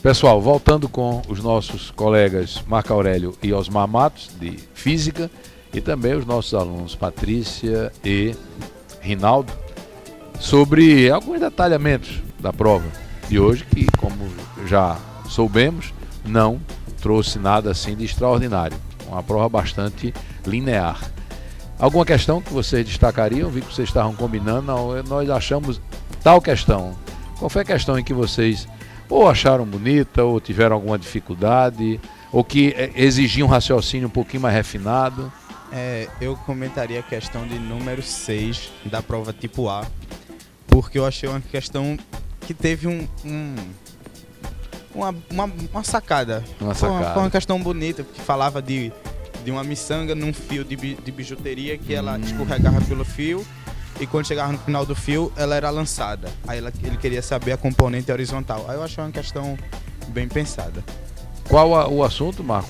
Pessoal, voltando com os nossos colegas Marco Aurélio e Osmar Matos, de Física, e também os nossos alunos Patrícia e Rinaldo, sobre alguns detalhamentos da prova de hoje, que, como já soubemos, não trouxe nada assim de extraordinário. Uma prova bastante linear. Alguma questão que vocês destacariam? Vi que vocês estavam combinando, não, nós achamos tal questão. Qual foi a questão em que vocês ou acharam bonita, ou tiveram alguma dificuldade, ou que exigiam um raciocínio um pouquinho mais refinado? Eu comentaria a questão de número 6 da prova tipo A, porque eu achei uma questão que teve uma sacada. Foi uma questão bonita, porque falava de uma miçanga num fio de bijuteria que ela escorregava pelo fio e quando chegava no final do fio ela era lançada. Aí ele queria saber a componente horizontal. Aí eu achei uma questão bem pensada. Qual o assunto, Marco?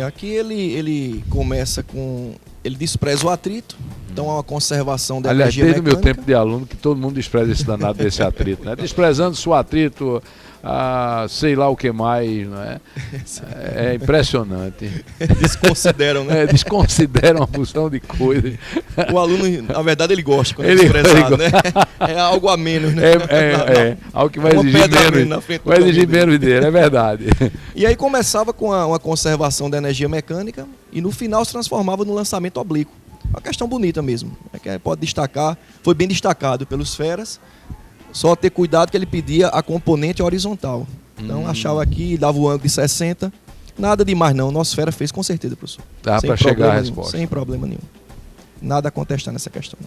Aqui ele começa com... Ele despreza o atrito, então há uma conservação da energia mecânica. Desde o meu tempo de aluno que todo mundo despreza esse danado desse atrito, né? Desprezando-se o atrito, sei lá o que mais, não é? É impressionante. Desconsideram, né? Desconsideram uma porção de coisas. O aluno, na verdade, ele gosta quando é desprezado, né? É algo a menos, né? Algo que vai exigir menos. Vai exigir menos dele, é verdade. E aí começava com uma conservação da energia mecânica e no final se transformava no lançamento oblíquo. Uma questão bonita mesmo. Pode destacar, foi bem destacado pelos feras. Só ter cuidado que ele pedia a componente horizontal. Então achava aqui, dava o ângulo de 60. Nada demais não, o nosso fera fez com certeza, professor. Dá para chegar à resposta. Sem problema nenhum. Nada a contestar nessa questão.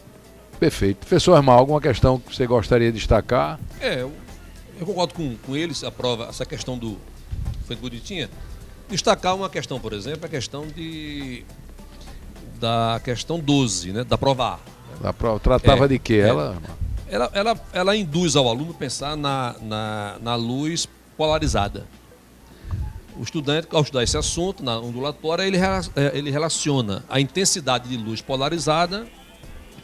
Perfeito. Professor Armar, alguma questão que você gostaria de destacar? Eu concordo com eles, a prova, essa questão foi bonitinha. Destacar uma questão, por exemplo, a questão da questão 12, né, da prova A. Da prova, tratava de quê? Ela induz ao aluno a pensar na luz polarizada. O estudante, ao estudar esse assunto, na ondulatória, ele relaciona a intensidade de luz polarizada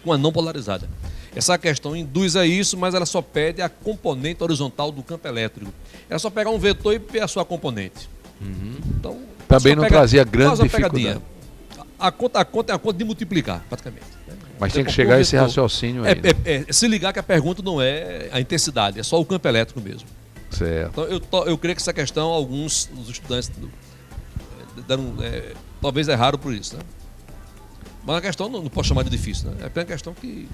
com a não polarizada. Essa questão induz a isso, mas ela só pede a componente horizontal do campo elétrico. Ela só pegar um vetor e ver a sua componente. Então, também não trazia grande dificuldade. A conta é a conta de multiplicar, praticamente. Mas tem que chegar a esse raciocínio aí. Se ligar que a pergunta não é a intensidade, é só o campo elétrico mesmo. Certo. Então eu creio que essa questão, alguns dos estudantes talvez erraram por isso, né? Mas a questão não posso chamar de difícil, né? É apenas uma questão que...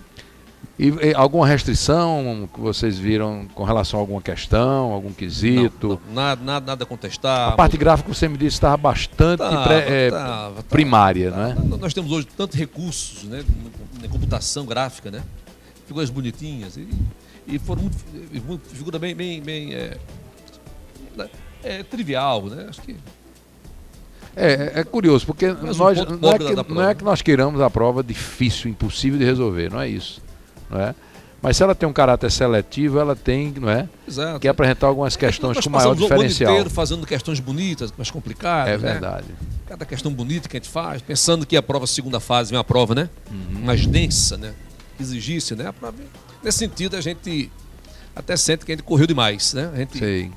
E alguma restrição que vocês viram com relação a alguma questão, algum quesito? Não, nada a contestar. A parte gráfica, você me disse, estava bastante primária, não é? Nós temos hoje tantos recursos, né, na computação gráfica, né? Figuras bonitinhas e foram figura bem trivial, né? Acho que... É curioso, porque não é que nós queiramos a prova difícil, impossível de resolver, não é isso. Não é? Mas se ela tem um caráter seletivo, ela tem, não é? Exato. Que apresentar algumas questões com maior diferencial. Nós passamos o ano inteiro fazendo questões bonitas, mais complicadas. É verdade. Né? Cada questão bonita que a gente faz, pensando que a prova segunda fase vem uma prova, né? Mais densa, né? Que exigisse, né? Nesse sentido, a gente até sente que a gente correu demais, né? A gente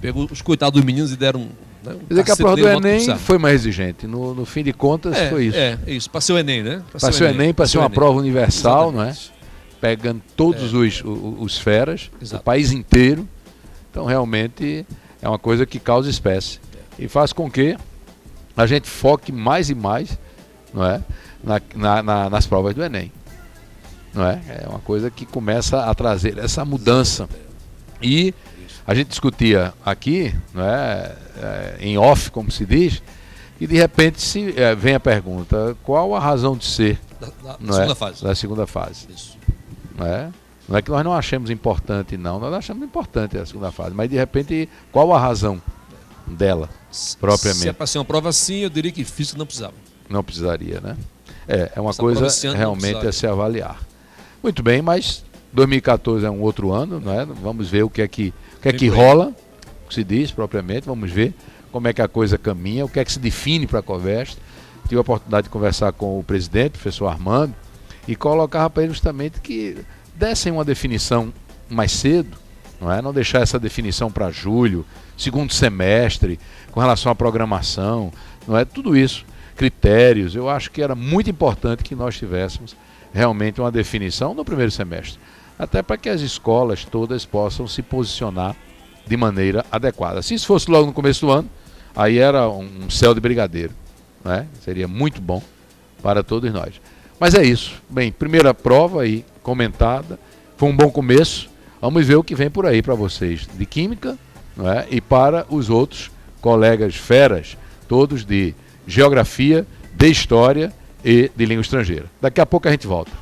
pegou os coitados dos meninos e deram... Quer dizer que a prova do Enem foi mais exigente. No fim de contas, foi isso. Isso. Para ser o Enem, né? Para ser o Enem, para ser uma prova universal, não é? Pegando todos os feras, o país inteiro. Então, realmente, é uma coisa que causa espécie. E faz com que a gente foque mais e mais, não é? Nas provas do Enem. Não é? É uma coisa que começa a trazer essa mudança. E a gente discutia aqui, não é? Em off, como se diz, e de repente vem a pergunta: qual a razão de ser da segunda fase? Isso. Não é que nós não achemos importante, não, nós achamos importante a segunda fase, mas de repente, qual a razão dela, propriamente? Se é para ser uma prova assim, eu diria que física não precisava. Não precisaria, né? É uma coisa realmente a se avaliar. Muito bem, mas 2014 é um outro ano, não é? Vamos ver o que é que rola, que se diz propriamente, vamos ver como é que a coisa caminha, o que é que se define para a Covest. Tive a oportunidade de conversar com o presidente, o professor Armando, e colocava para ele justamente que dessem uma definição mais cedo, não é? Não deixar essa definição para julho, segundo semestre, com relação à programação, não é? Tudo isso, critérios, eu acho que era muito importante que nós tivéssemos realmente uma definição no primeiro semestre, até para que as escolas todas possam se posicionar de maneira adequada. Se isso fosse logo no começo do ano, aí era um céu de brigadeiro, né? Seria muito bom para todos nós. Mas é isso. Bem, primeira prova aí comentada, foi um bom começo. Vamos ver o que vem por aí para vocês de química, não é? E para os outros colegas feras, todos de geografia, de história e de língua estrangeira. Daqui a pouco a gente volta.